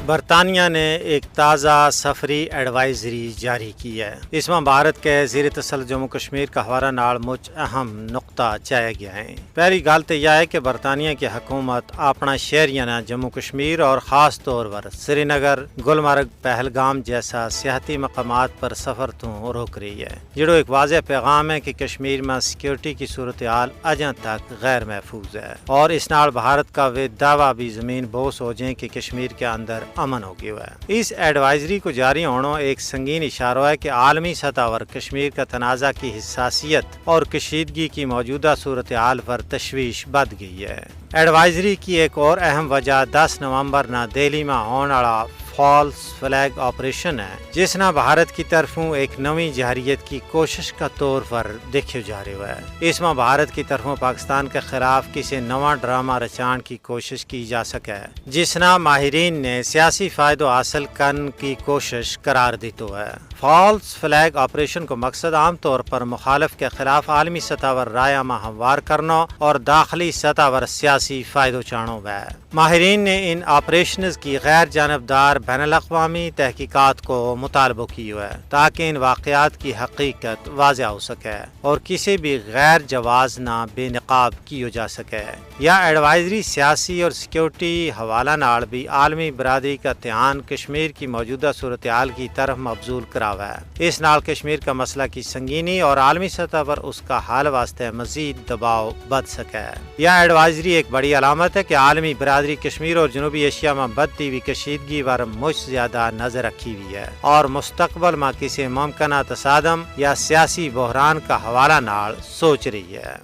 برطانیہ نے ایک تازہ سفری ایڈوائزری جاری کی ہے۔ اس میں بھارت کے زیر تسلط جموں کشمیر کا حوالہ نال مچ اہم نقطہ چایا گیا ہے۔ پہلی گل تو یہ ہے کہ برطانیہ کی حکومت اپنا شہریانہ جموں کشمیر اور خاص طور پر سری نگر، گلمرگ، پہلگام جیسا سیاحتی مقامات پر سفر تو روک رہی ہے، جڑو ایک واضح پیغام ہے کہ کشمیر میں سیکیورٹی کی صورتحال اجاں تک غیر محفوظ ہے، اور اس نال بھارت کا وہ دعویٰ بھی زمین بوس ہو جائیں کہ کشمیر کے اندر امن ہو گیا ہے۔ اس ایڈوائزری کو جاری ہونا ایک سنگین اشارہ ہے کہ عالمی سطح پر کشمیر کا تنازع کی حساسیت اور کشیدگی کی موجودہ صورتحال پر تشویش بڑھ گئی ہے۔ ایڈوائزری کی ایک اور اہم وجہ 10 نومبر نہ دہلی میں ہونے والا فالس فلیگ آپریشن ہے، جس نہ بھارت کی طرفوں ایک نویں جہریت کی کوشش کا طور پر دیکھا جا رہا ہے۔ اس میں بھارت کی طرفوں پاکستان کے خلاف کسی نواں ڈرامہ رچان کی کوشش کی جا سکے، جس نہ ماہرین نے سیاسی فائدہ حاصل کرنے کی کوشش قرار دیتا ہے۔ فالس فلیگ آپریشن کو مقصد عام طور پر مخالف کے خلاف عالمی سطح پر رائے ہموار کرنا اور داخلی سطح پر سیاسی فائدہ چانا ہے۔ ماہرین نے ان آپریشنز کی غیر جانبدار بین الاقوامی تحقیقات کو مطالبہ کیا ہے تاکہ ان واقعات کی حقیقت واضح ہو سکے اور کسی بھی غیر جواز نہ بے نقاب کیا جا سکے۔ یہ ایڈوائزری سیاسی اور سیکیورٹی حوالہ نال بھی عالمی برادری کا دھیان کشمیر کی موجودہ صورتحال کی طرف مبذول کراوا ہے۔ اس نال کشمیر کا مسئلہ کی سنگینی اور عالمی سطح پر اس کا حل واسطے مزید دباؤ بڑھ سکے۔ یہ ایڈوائزری ایک بڑی علامت ہے کہ عالمی برادری کشمیر اور جنوبی ایشیا میں بڑھتی ہوئی کشیدگی پر مجھ زیادہ نظر رکھی ہوئی ہے اور مستقبل میں کسی ممکنہ تصادم یا سیاسی بحران کا حوالہ نال سوچ رہی ہے۔